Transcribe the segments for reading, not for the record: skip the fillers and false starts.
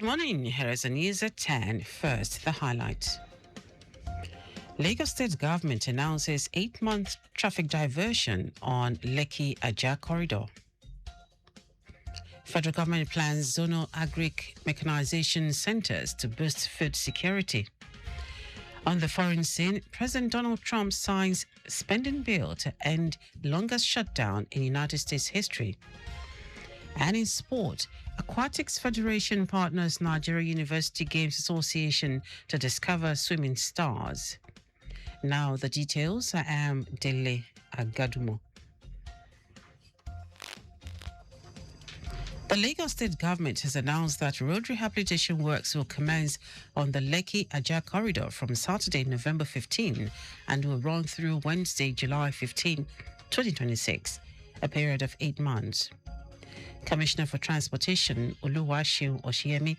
morning. Here is the news at 10. First, the highlights. Lagos State government announces 8-month traffic diversion on Lekki Ajah corridor. Federal government plans zonal agric mechanization centers to boost food security. On the foreign scene, President Donald Trump signs spending bill to end longest shutdown in United States history. And in sport, Aquatics Federation partners Nigeria University Games Association to discover swimming stars. Now the details. I am Dele Agadumo. The Lagos State government has announced that road rehabilitation works will commence on the Lekki Ajah corridor from Saturday, November 15 and will run through Wednesday, July 15, 2026, a period of 8 months. Commissioner for Transportation, Oluwaseun Oshiemi,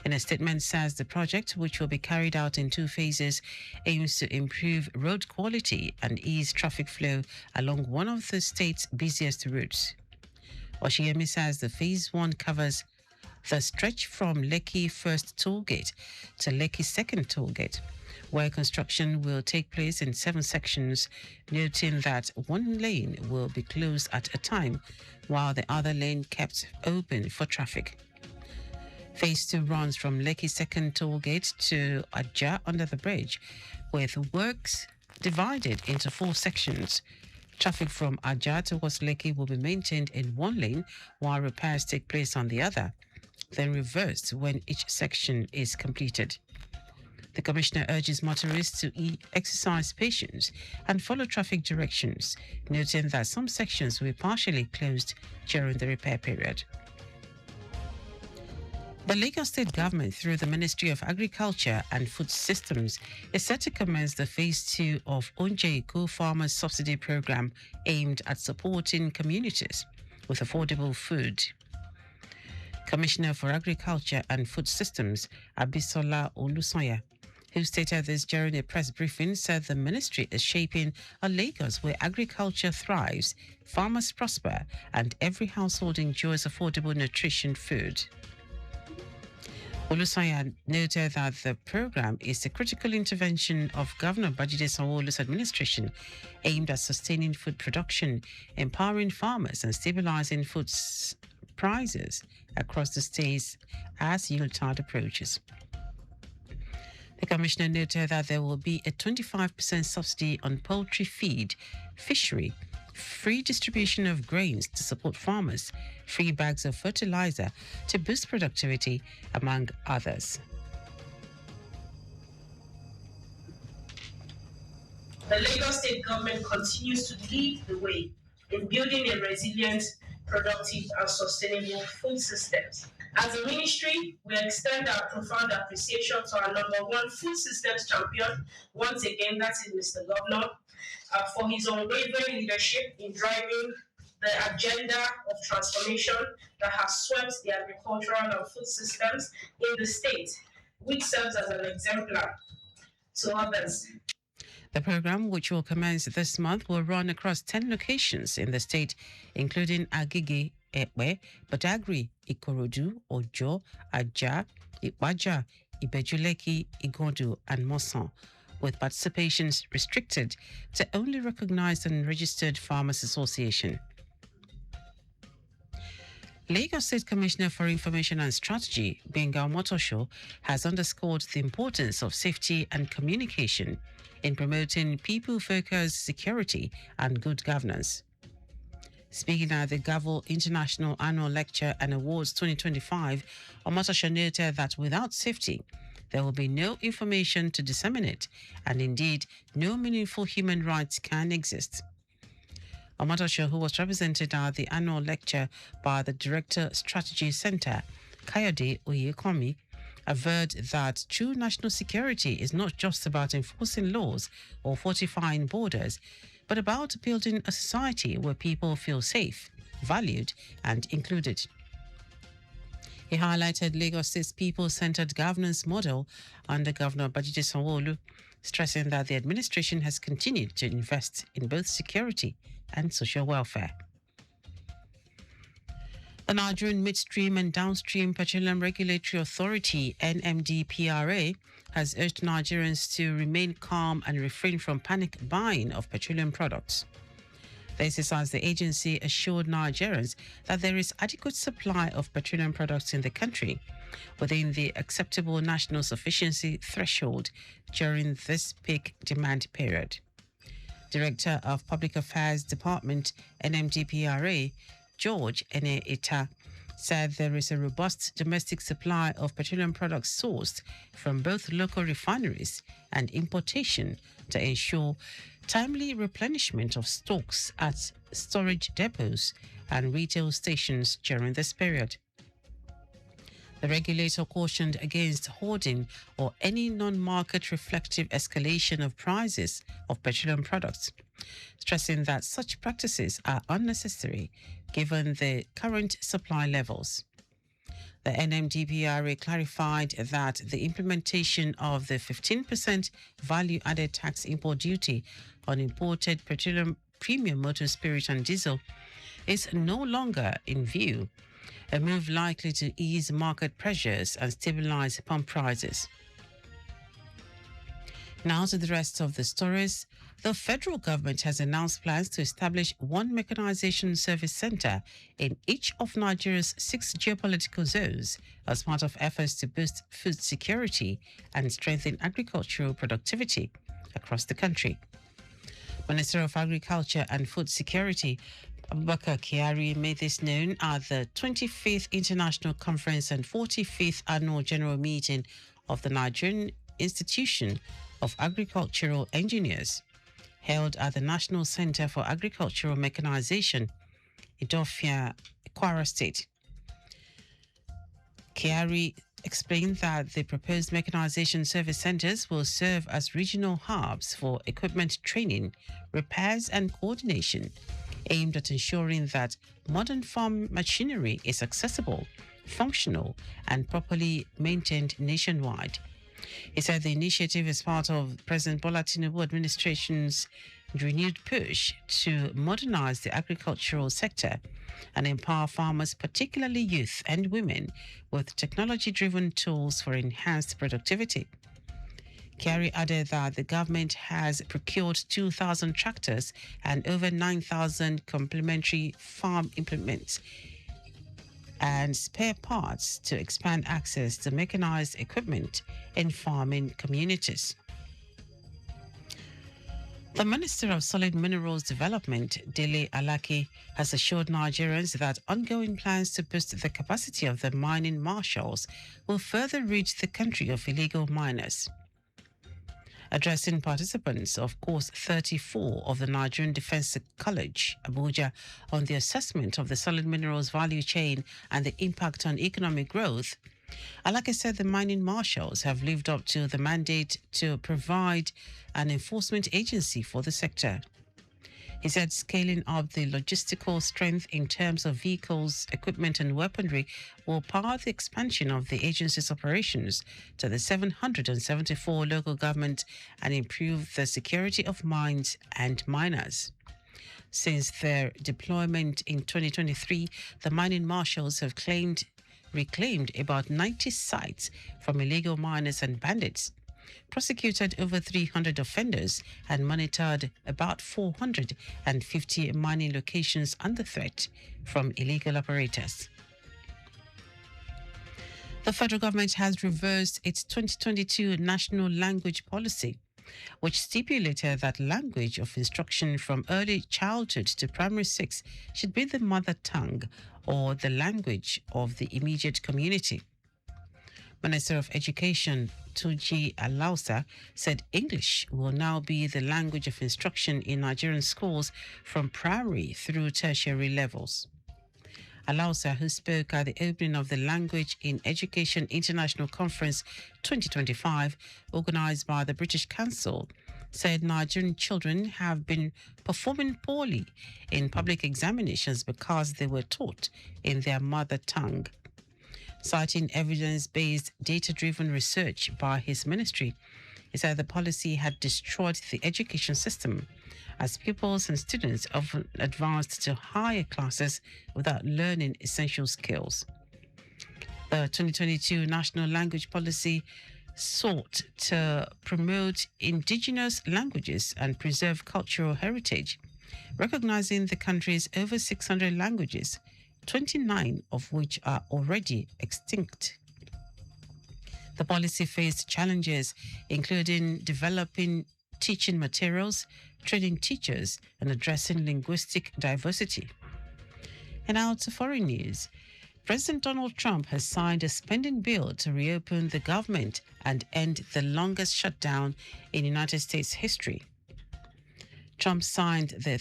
in a statement says the project, which will be carried out in 2 phases, aims to improve road quality and ease traffic flow along one of the state's busiest routes. Oshiemi says the Phase 1 covers the stretch from Lekki First Tollgate to Lekki Second Tollgate, where construction will take place in 7 sections, noting that 1 lane will be closed at a time, while the other lane kept open for traffic. Phase 2 runs from Lekki Second Tollgate to Ajah under the bridge, with works divided into 4 sections. Traffic from Ajah towards Lekki will be maintained in 1 lane, while repairs take place on the other, then reversed when each section is completed. The Commissioner urges motorists to exercise patience and follow traffic directions, noting that some sections will be partially closed during the repair period. The Lagos State government, through the Ministry of Agriculture and Food Systems, is set to commence the Phase 2 of Onje Co-Farmers Subsidy Program aimed at supporting communities with affordable food. Commissioner for Agriculture and Food Systems, Abisola Olusanya, who stated this during a press briefing, said the ministry is shaping a Lagos where agriculture thrives, farmers prosper, and every household enjoys affordable nutrition food. Olusanya noted that the program is a critical intervention of Governor Babajide Sanwo-Olu's administration aimed at sustaining food production, empowering farmers, and stabilizing food prices across the states as Yuletide approaches. The Commissioner noted that there will be a 25% subsidy on poultry feed, fishery, free distribution of grains to support farmers, free bags of fertilizer to boost productivity, among others. The Lagos State government continues to lead the way in building a resilient, productive, and sustainable food systems. As a ministry, we extend our profound appreciation to our #1 food systems champion, once again, that is Mr. Governor, for his unwavering leadership in driving the agenda of transformation that has swept the agricultural and food systems in the state, which serves as an exemplar to others. The program, which will commence this month, will run across 10 locations in the state, including Agege, Ekpe, Badagry, Ikorodu, Ojo, Ajah, Ipaja, Ibejuleki, Igodu, and Mosan, with participations restricted to only recognized and registered farmers association. Lagos State Commissioner for Information and Strategy, Benga Motosho, has underscored the importance of safety and communication in promoting people-focused security and good governance. Speaking at the Gavel International Annual Lecture and Awards 2025, Omotosho noted that without safety, there will be no information to disseminate, and indeed, no meaningful human rights can exist. Omotosho, who was represented at the annual lecture by the Director Strategy Center, Kayode Oyekomi, averred that true national security is not just about enforcing laws or fortifying borders, but about building a society where people feel safe, valued, and included. He highlighted Lagos State's people-centered governance model under Governor Babajide Sanwo-Olu, stressing that the administration has continued to invest in both security and social welfare. The Nigerian Midstream and Downstream Petroleum Regulatory Authority, NMDPRA, has urged Nigerians to remain calm and refrain from panic buying of petroleum products. This is as the agency assured Nigerians that there is adequate supply of petroleum products in the country within the acceptable national sufficiency threshold during this peak demand period. Director of Public Affairs Department, NMDPRA, George Ene-Ita, said there is a robust domestic supply of petroleum products sourced from both local refineries and importation to ensure timely replenishment of stocks at storage depots and retail stations during this period. The regulator cautioned against hoarding or any non-market reflective escalation of prices of petroleum products, stressing that such practices are unnecessary given the current supply levels. The NMDPRA clarified that the implementation of the 15% value-added tax import duty on imported petroleum, premium motor spirit and diesel is no longer in view, a move likely to ease market pressures and stabilize pump prices. Now to the rest of the stories. The federal government has announced plans to establish one mechanization service center in each of Nigeria's 6 geopolitical zones as part of efforts to boost food security and strengthen agricultural productivity across the country. Minister of Agriculture and Food Security Abubakar Kyari made this known at the 25th International Conference and 45th Annual General Meeting of the Nigerian Institution of Agricultural Engineers, held at the National Center for Agricultural Mechanization, Idofia, Kwara State. Kyari explained that the proposed mechanization service centers will serve as regional hubs for equipment training, repairs and coordination, aimed at ensuring that modern farm machinery is accessible, functional and properly maintained nationwide. He said the initiative is part of President Bola Tinubu administration's renewed push to modernize the agricultural sector and empower farmers, particularly youth and women, with technology-driven tools for enhanced productivity. Kyari added that the government has procured 2,000 tractors and over 9,000 complementary farm implements and spare parts to expand access to mechanized equipment in farming communities. The Minister of Solid Minerals Development, Dele Agadumo, has assured Nigerians that ongoing plans to boost the capacity of the mining marshals will further rid the country of illegal miners. Addressing participants of course 34 of the Nigerian Defence College, Abuja, on the assessment of the solid minerals value chain and the impact on economic growth, Alake said the mining marshals have lived up to the mandate to provide an enforcement agency for the sector. He said scaling up the logistical strength in terms of vehicles, equipment and weaponry will power the expansion of the agency's operations to the 774 local government and improve the security of mines and miners. Since their deployment in 2023, the mining marshals have reclaimed about 90 sites from illegal miners and bandits, prosecuted over 300 offenders and monitored about 450 mining locations under threat from illegal operators. The federal government has reversed its 2022 national language policy, which stipulated that language of instruction from early childhood to primary 6 should be the mother tongue or the language of the immediate community. Minister of Education Tuji Alausa said English will now be the language of instruction in Nigerian schools from primary through tertiary levels. Alausa, who spoke at the opening of the Language in Education International Conference 2025, organized by the British Council, said Nigerian children have been performing poorly in public examinations because they were taught in their mother tongue. Citing evidence-based, data-driven research by his ministry, He said the policy had destroyed the education system, as pupils and students often advanced to higher classes without learning essential skills. The 2022 National Language Policy sought to promote indigenous languages and preserve cultural heritage, recognizing the country's over 600 languages, 29 of which are already extinct. The policy faced challenges, including developing teaching materials, training teachers, and addressing linguistic diversity. And now to foreign news. President Donald Trump has signed a spending bill to reopen the government and end the longest shutdown in United States history. Trump signed the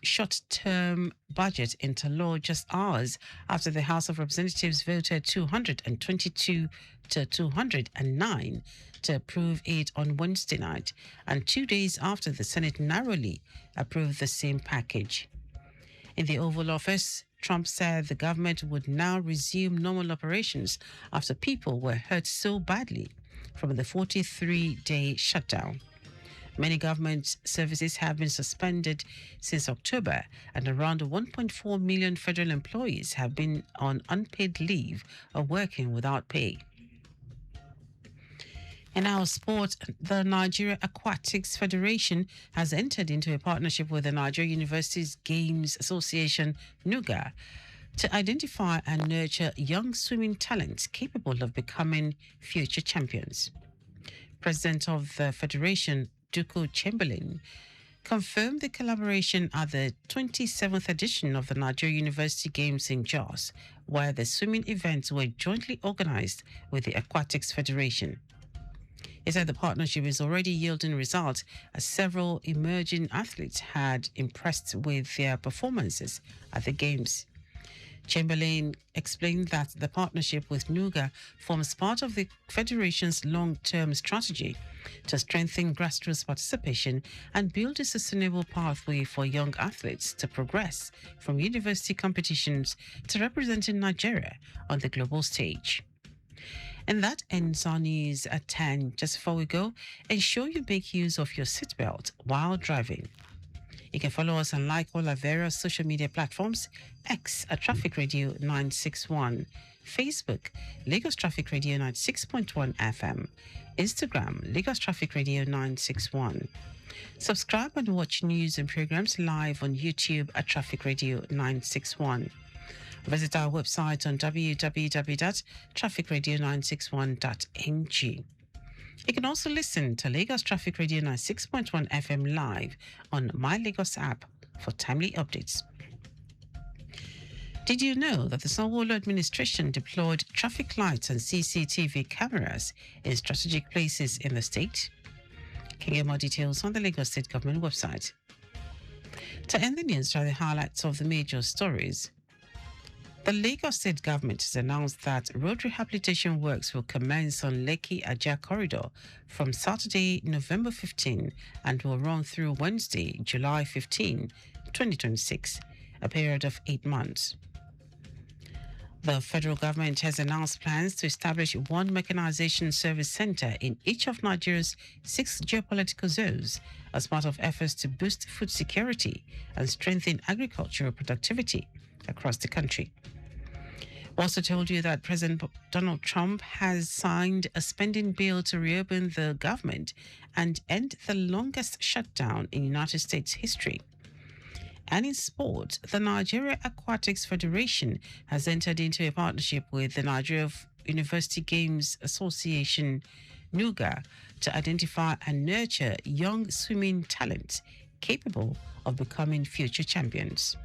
short-term budget into law just hours after the House of Representatives voted 222 to 209 to approve it on Wednesday night, and 2 days after the Senate narrowly approved the same package. In the Oval Office, Trump said the government would now resume normal operations after people were hurt so badly from the 43-day shutdown. Many government services have been suspended since October, and around 1.4 million federal employees have been on unpaid leave or working without pay. In our sport, the Nigeria Aquatics Federation has entered into a partnership with the Nigeria Universities Games Association, NUGA, to identify and nurture young swimming talents capable of becoming future champions. President of the Federation, Duku Chamberlain, confirmed the collaboration at the 27th edition of the Nigeria University Games in Jos, where the swimming events were jointly organized with the Aquatics Federation. He said the partnership is already yielding results, as several emerging athletes had impressed with their performances at the Games. Chamberlain explained that the partnership with NUGA forms part of the Federation's long-term strategy to strengthen grassroots participation and build a sustainable pathway for young athletes to progress from university competitions to representing Nigeria on the global stage. And that ends our news at 10. Just before we go, ensure you make use of your seatbelt while driving. You can follow us and like all our various social media platforms: X at Traffic Radio 961, Facebook, Lagos Traffic Radio 96.1 FM, Instagram, Lagos Traffic Radio 961. Subscribe and watch news and programs live on YouTube at Traffic Radio 961. Visit our website on www.trafficradio961.ng. You can also listen to Lagos Traffic Radio 96.1 FM live on My Lagos app for timely updates. Did you know that the Sanwo-Olu administration deployed traffic lights and CCTV cameras in strategic places in the state? You can get more details on the Lagos State Government website. To end the news, try the highlights of the major stories. The Lagos State Government has announced that road rehabilitation works will commence on Lekki Ajah corridor from Saturday, November 15, and will run through Wednesday, July 15, 2026, a period of 8 months. The federal government has announced plans to establish one mechanization service center in each of Nigeria's 6 geopolitical zones as part of efforts to boost food security and strengthen agricultural productivity across the country. We also told you that President Donald Trump has signed a spending bill to reopen the government and end the longest shutdown in United States history. And in sport, the Nigeria Aquatics Federation has entered into a partnership with the Nigeria University Games Association, NUGA, to identify and nurture young swimming talents capable of becoming future champions.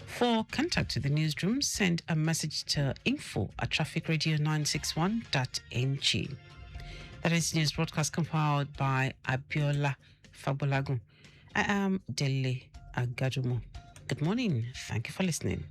For contact to the newsroom, send a message to info@trafficradio961.ng. That is news broadcast compiled by Abiola Fabolagun. I am Dele Agadumo. Good morning. Thank you for listening.